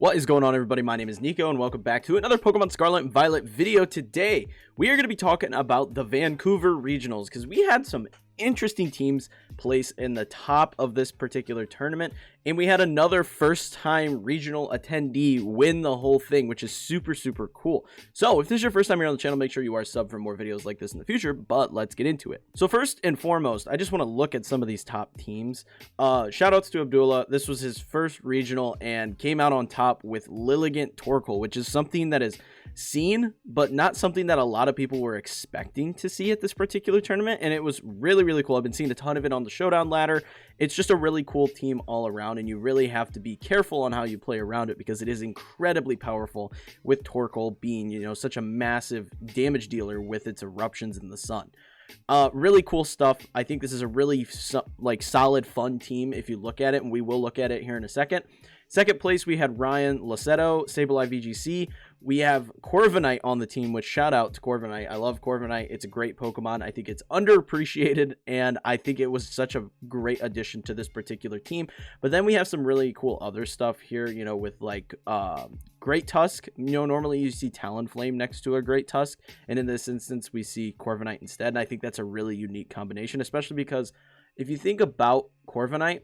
What is going on, everybody? My name is Kneeckoh and welcome back to another Pokemon Scarlet and Violet video. Today we are going to be talking about the Vancouver Regionals because we had some interesting teams place in the top of this particular tournament, and we had another first-time regional attendee win the whole thing, which is super cool. So if this is your first time here on the channel, make sure you are subbed for more videos like this in the future, but let's get into it. So first and foremost, I just want to look at some of these top teams. Shout outs to Abdullah. This was his first regional and came out on top with Liligant Torkoal, which is something that is seen but not something that a lot of people were expecting to see at this particular tournament, and it was really cool. I've been seeing a ton of it on the showdown ladder. It's just a really cool team all around, and you really have to be careful on how you play around it because it is incredibly powerful, with Torkoal being, you know, such a massive damage dealer with its eruptions in the sun. Really cool stuff. I think this is a really solid fun team if you look at it, and we will look at it here in a second. Second place, we had Ryan Lassetto, Liligant VGC. We have Corviknight on the team, which shout out to Corviknight. I love Corviknight. It's a great Pokemon. I think it's underappreciated, and I think it was such a great addition to this particular team. But then we have some really cool other stuff here, you know, with like Great Tusk. You know, normally you see Talonflame next to a Great Tusk, and in this instance, we see Corviknight instead. And I think that's a really unique combination, especially because if you think about Corviknight,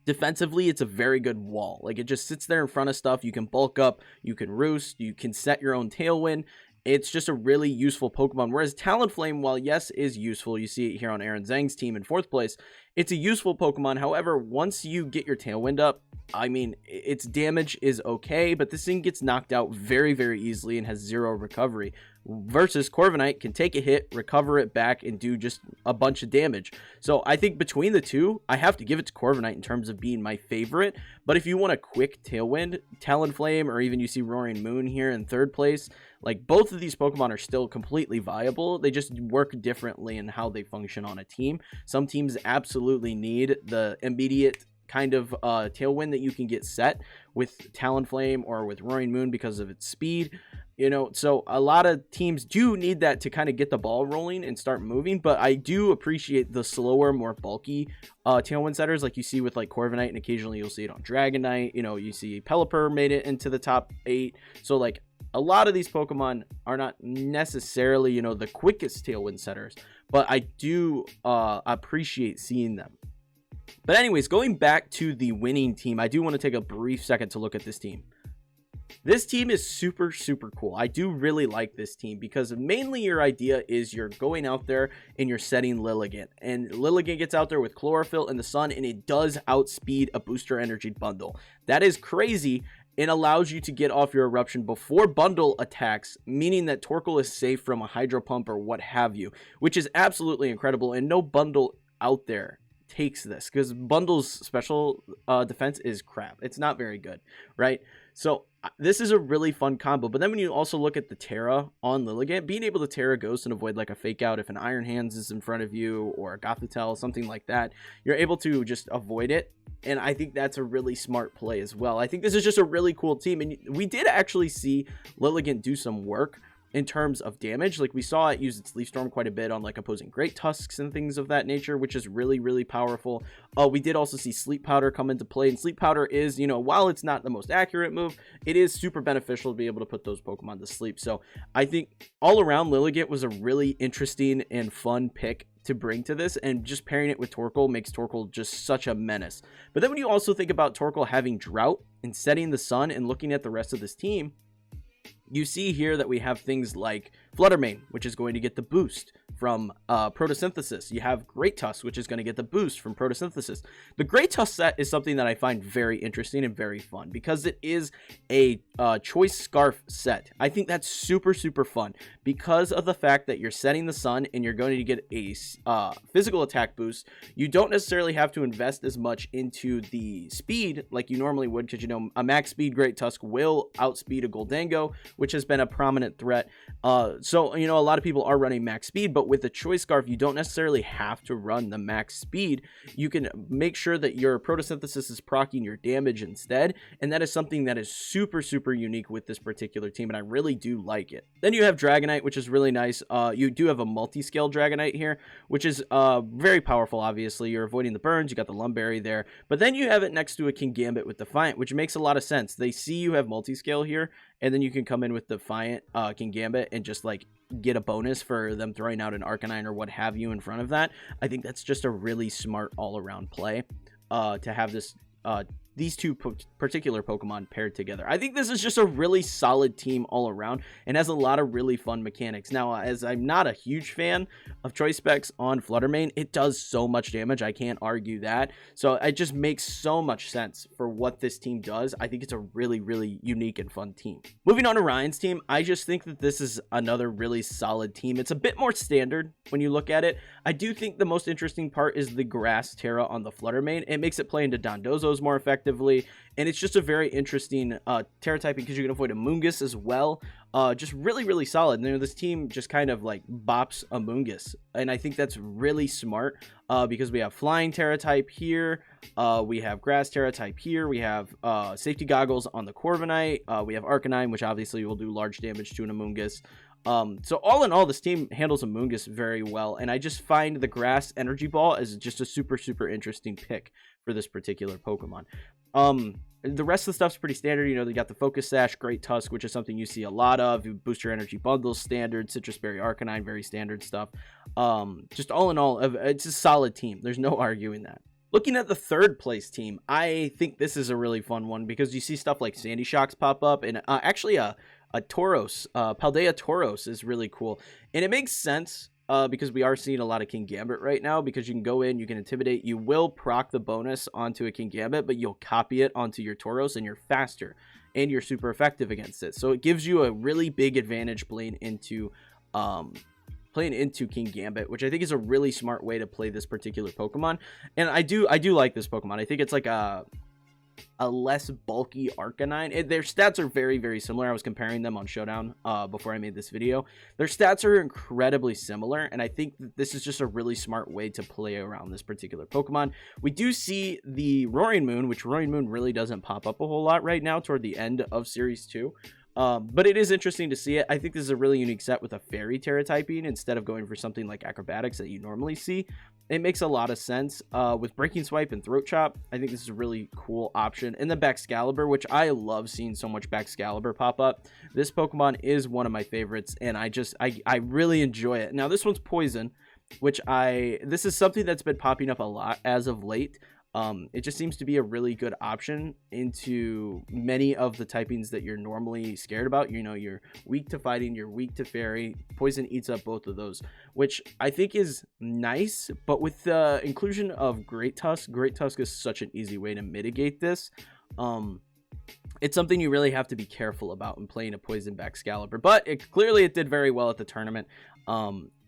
defensively, it's a very good wall. Like, it just sits there in front of stuff. You can bulk up, you can roost, you can set your own tailwind. It's just a really useful Pokemon. Whereas Talonflame, while yes, is useful, you see it here on Aaron Zhang's team in 4th place, it's a useful Pokemon. However, once you get your tailwind up, I mean, its damage is okay, but this thing gets knocked out very easily and has 0 recovery. Versus Corviknight can take a hit, recover it back, and do just a bunch of damage. So I think between the two, I have to give it to Corviknight in terms of being my favorite. But if you want a quick tailwind, Talonflame, or even you see Roaring Moon here in 3rd place, like, both of these Pokemon are still completely viable. They just work differently in how they function on a team. Some teams absolutely need the immediate kind of tailwind that you can get set with Talonflame or with Roaring Moon because of its speed. You know, so a lot of teams do need that to kind of get the ball rolling and start moving, but I do appreciate the slower, more bulky tailwind setters like you see with like Corviknight, and occasionally you'll see it on Dragonite. You know, you see Pelipper made it into the top 8. So like, a lot of these Pokemon are not necessarily, you know, the quickest tailwind setters, but I do appreciate seeing them. But anyways, going back to the winning team, I do want to take a brief second to look at this team. This team is super cool. I do really like this team because mainly your idea is you're going out there and you're setting Liligant. And Liligant gets out there with Chlorophyll in the sun, and it does outspeed a Booster Energy bundle. That is crazy. It allows you to get off your eruption before bundle attacks, meaning that Torkoal is safe from a Hydro Pump or what have you, which is absolutely incredible, and no bundle out there takes this because bundle's special defense is crap. It's not very good, right? So this is a really fun combo. But then when you also look at the Terra on Liligant, being able to Terra Ghost and avoid like a fake out if an Iron Hands is in front of you or a Gothitelle, something like that, you're able to just avoid it. And I think that's a really smart play as well. I think this is just a really cool team, and we did actually see Liligant do some work in terms of damage. Like, we saw it use its Leaf Storm quite a bit on like opposing Great Tusks and things of that nature, which is really powerful. We did also see Sleep Powder come into play, and Sleep Powder is, you know, while it's not the most accurate move, it is super beneficial to be able to put those Pokemon to sleep. So I think all around Liligant was a really interesting and fun pick to bring to this, and just pairing it with Torkoal makes Torkoal just such a menace. But then when you also think about Torkoal having Drought and setting the sun and looking at the rest of this team, you see here that we have things like Fluttermane, which is going to get the boost from Photosynthesis. You have Great Tusk, which is going to get the boost from Photosynthesis. The Great Tusk set is something that I find very interesting and very fun because it is a choice scarf set. I think that's super fun because of the fact that you're setting the sun and you're going to get a physical attack boost. You don't necessarily have to invest as much into the speed like you normally would, because, you know, a max speed Great Tusk will outspeed a Goldango, which has been a prominent threat. So, you know, a lot of people are running max speed, but with the choice scarf, you don't necessarily have to run the max speed. You can make sure that your photosynthesis is proccing your damage instead, and that is something that is super, super unique with this particular team, and I really do like it. Then you have Dragonite, which is really nice. You do have a multi-scale Dragonite here, which is very powerful, obviously. You're avoiding the burns, you got the Lumberry there, but then you have it next to a Kingambit with Defiant, which makes a lot of sense. They see you have multi-scale here, and then you can come in with Defiant Kingambit and just like get a bonus for them throwing out an Arcanine or what have you in front of that. I think that's just a really smart all-around play to have this these two particular Pokemon paired together. I think this is just a really solid team all around and has a lot of really fun mechanics. Now, as I'm not a huge fan of Choice Specs on Fluttermane, it does so much damage. I can't argue that. So it just makes so much sense for what this team does. I think it's a really, really unique and fun team. Moving on to Ryan's team, I just think that this is another really solid team. It's a bit more standard when you look at it. I do think the most interesting part is the Grass Terra on the Fluttermane. It makes it play into Dondozos more effectively, and it's just a very interesting Terra typing because you can avoid Amoonguss as well. Just really, really solid. And, you know, this team just kind of like bops Amoonguss, and I think that's really smart because we have Flying Terra type here, we have Grass Terra type here, we have Safety Goggles on the Corviknight, we have Arcanine, which obviously will do large damage to an Amoonguss. So all in all, this team handles Amoonguss very well, and I just find the Grass Energy Ball as just a super, super interesting pick for this particular Pokemon. The rest of the stuff's pretty standard. You know, they got the Focus Sash, Great Tusk, which is something you see a lot of. You boost your energy bundles, standard. Citrus Berry, Arcanine, very standard stuff. Just all in all, it's a solid team. There's no arguing that. Looking at the third place team, I think this is a really fun one because you see stuff like Sandy Shocks pop up, and actually a Tauros, Paldea Tauros is really cool. And it makes sense because we are seeing a lot of Kingambit right now, because you can go in, you can Intimidate, you will proc the bonus onto a Kingambit, but you'll copy it onto your Tauros, and you're faster, and you're super effective against it. So it gives you a really big advantage playing into Kingambit, which I think is a really smart way to play this particular Pokemon. And I do like this Pokemon. I think it's like a less bulky Arcanine. Their stats are very, very similar. I was comparing them on Showdown before I made this video. Their stats are incredibly similar, and I think that this is just a really smart way to play around this particular Pokemon. We do see the Roaring Moon, which Roaring Moon really doesn't pop up a whole lot right now toward the end of Series 2. But it is interesting to see it. I think this is a really unique set with a Fairy Terra typing instead of going for something like Acrobatics that you normally see. It makes a lot of sense with Breaking Swipe and Throat Chop. I think this is a really cool option. And then Baxcalibur, which I love seeing so much Baxcalibur pop up. This Pokemon is one of my favorites, and I really enjoy it. Now, this one's Poison, which this is something that's been popping up a lot as of late. It just seems to be a really good option into many of the typings that you're normally scared about. You know, you're weak to fighting, you're weak to fairy. Poison eats up both of those, which I think is nice. But with the inclusion of Great Tusk is such an easy way to mitigate this. It's something you really have to be careful about in playing a Poison Baxcalibur, but clearly it did very well at the tournament.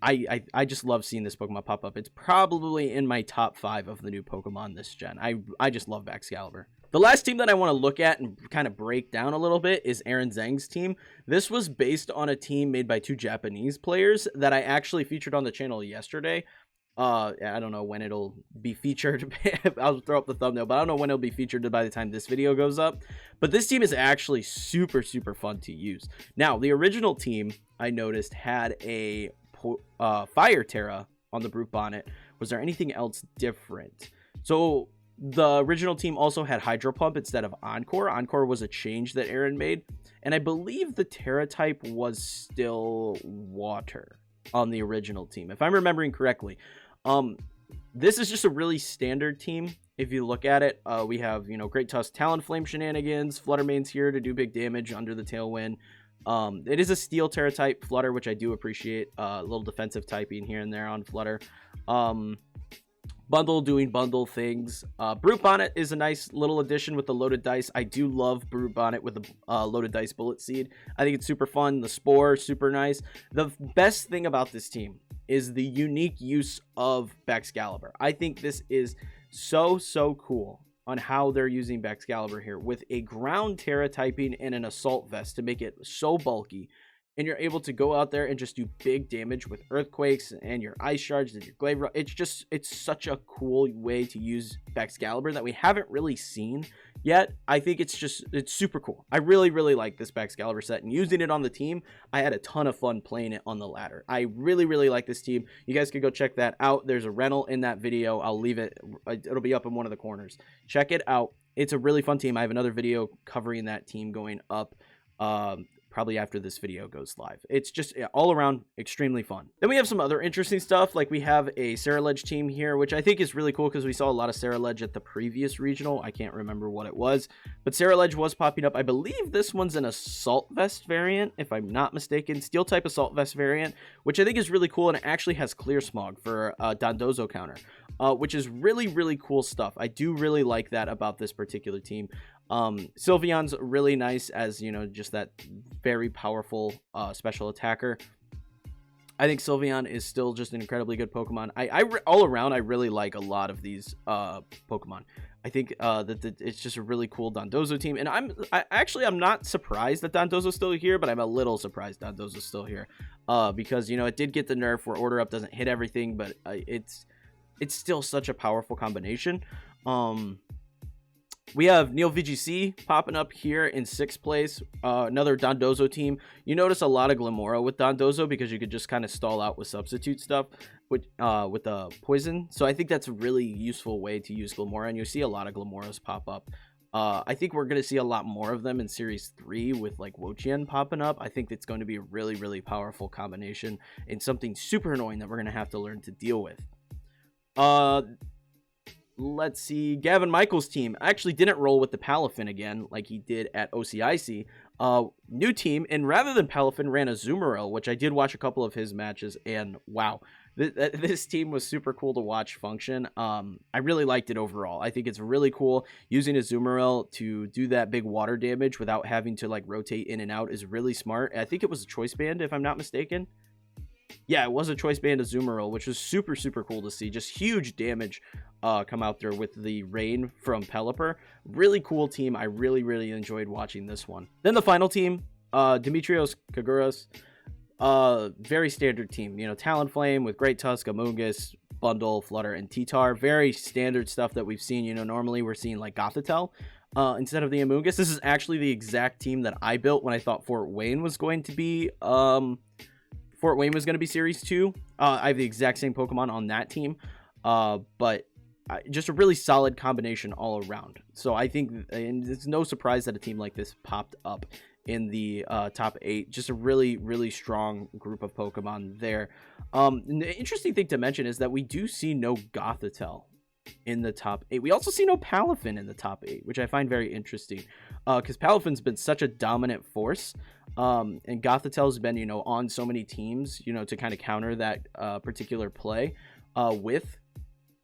I just love seeing this Pokemon pop up. It's probably in my top 5 of the new Pokemon this gen. I just love Baxcalibur. The last team that I want to look at and kind of break down a little bit is Aaron Zhang's team. This was based on a team made by 2 Japanese players that I actually featured on the channel yesterday. I don't know when it'll be featured. I'll throw up the thumbnail, but I don't know when it'll be featured by the time this video goes up. But this team is actually super, super fun to use. Now, the original team I noticed had a Fire Terra on the Brute Bonnet. Was there anything else different? So the original team also had Hydro Pump instead of Encore. Encore was a change that Aaron made, and I believe the Terra type was still Water on the original team, if I'm remembering correctly. This is just a really standard team. If you look at it, we have, you know, Great Tusk, Talonflame shenanigans. Fluttermane's here to do big damage under the Tailwind. It is a Steel Terra type Flutter, which I do appreciate. A little defensive typing here and there on Flutter. Bundle doing bundle things. Brute Bonnet is a nice little addition with the loaded dice. I do love Brute Bonnet with the loaded dice Bullet Seed. I think it's super fun. The Spore, super nice. The best thing about this team is the unique use of Baxcalibur. I think this is so cool on how they're using Baxcalibur here with a Ground Terra typing and an Assault Vest to make it so bulky and you're able to go out there and just do big damage with earthquakes and your ice shards and your glaive. It's such a cool way to use Excalibur that we haven't really seen yet. I think it's super cool. I really like this Excalibur set, and using it on the team, I had a ton of fun playing it on the ladder. I really like this team. You guys can go check that out. There's a rental in that video. I'll leave it. It'll be up in one of the corners. Check it out. It's a really fun team. I have another video covering that team going up probably after this video goes live. It's just all around extremely fun. Then we have some other interesting stuff, like we have a Scarlet team here, which I think is really cool because we saw a lot of Scarlet at the previous regional. I can't remember what it was, but Scarlet was popping up. I believe this one's an assault vest variant, if I'm not mistaken, steel type assault vest variant, which I think is really cool, and it actually has clear smog for Dondozo counter, which is really cool stuff. I do really like that about this particular team. Sylveon's really nice as, you know, just that very powerful special attacker. I think Sylveon is still just an incredibly good Pokemon. All around, I really like a lot of these Pokemon. I think that it's just a really cool Dondozo team, and I'm not surprised that Dondozo's still here, but I'm a little surprised Dondozo's still here because, you know, it did get the nerf where Order Up doesn't hit everything, but it's still such a powerful combination. We have Liligant VGC popping up here in 6th place, another Dondozo team. You notice a lot of Glimmora with Dondozo because you could just kind of stall out with substitute stuff with poison. So I think that's a really useful way to use Glimmora, and you see a lot of Glimmoras pop up. I think we're going to see a lot more of them in Series 3 with like Wo-Chien popping up. I think it's going to be a really powerful combination and something super annoying that we're going to have to learn to deal with. Let's see, Gavin Michaels' team actually didn't roll with the Palafin again like he did at OCIC. New team, and rather than Palafin, ran a Azumarill, which I did watch a couple of his matches, and wow, this team was super cool to watch function. I really liked it overall. I think it's really cool. Using a Azumarill to do that big water damage without having to like rotate in and out is really smart. I think it was a choice band, if I'm not mistaken. Yeah, it was a choice band Azumarill, which was super cool to see. Just huge damage come out there with the rain from Pelipper. Really cool team. I really enjoyed watching this one. Then the final team, Dimitrios Kaguras. Very standard team. You know, Talonflame with Great Tusk, Amoonguss, Bundle, Flutter, and T-Tar. Very standard stuff that we've seen. You know, normally we're seeing like Gothitelle instead of the Amoonguss. This is actually the exact team that I built when I thought Fort Wayne was going to be Series 2. I have the exact same Pokemon on that team, but just a really solid combination all around. So I think, and it's no surprise that a team like this popped up in the top 8. Just a really strong group of Pokemon there. And the interesting thing to mention is that we do see no Gothitelle in the top 8. We also see no Palafin in the top 8, which I find very interesting, because Palafin's been such a dominant force, and Gothitelle's been, you know, on so many teams, you know, to kind of counter that particular play with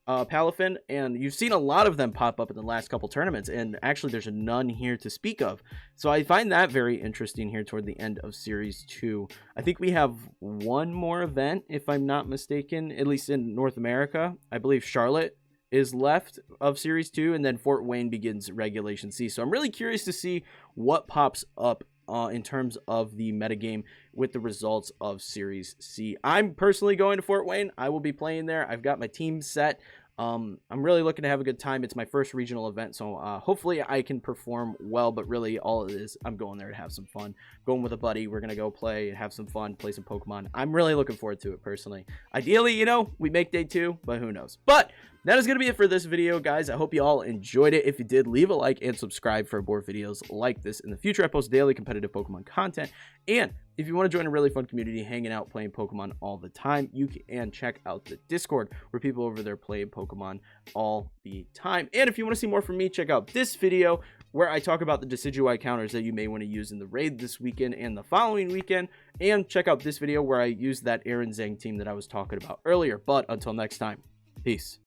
Palafin, and you've seen a lot of them pop up in the last couple tournaments, and actually there's none here to speak of. So I find that very interesting here toward the end of Series 2. I think we have one more event, if I'm not mistaken, at least in North America. I believe Scarlet is left of Series 2, and then Fort Wayne begins Regulation C. So I'm really curious to see what pops up in terms of the metagame with the results of Series C. I'm personally going to Fort Wayne. I will be playing there. I've got my team set. I'm really looking to have a good time. It's my first regional event, so hopefully I can perform well, but really all it is, I'm going there to have some fun. Going with a buddy, we're going to go play and have some fun, play some Pokemon. I'm really looking forward to it, personally. Ideally, you know, we make day 2, but who knows. But that is going to be it for this video, guys. I hope you all enjoyed it. If you did, leave a like and subscribe for more videos like this. In the future, I post daily competitive Pokemon content. And if you want to join a really fun community, hanging out, playing Pokemon all the time, you can check out the Discord, where people over there play Pokemon all the time. And if you want to see more from me, check out this video, where I talk about the Decidueye counters that you may want to use in the raid this weekend and the following weekend. And check out this video where I use that Aaron Zhang team that I was talking about earlier. But until next time, peace.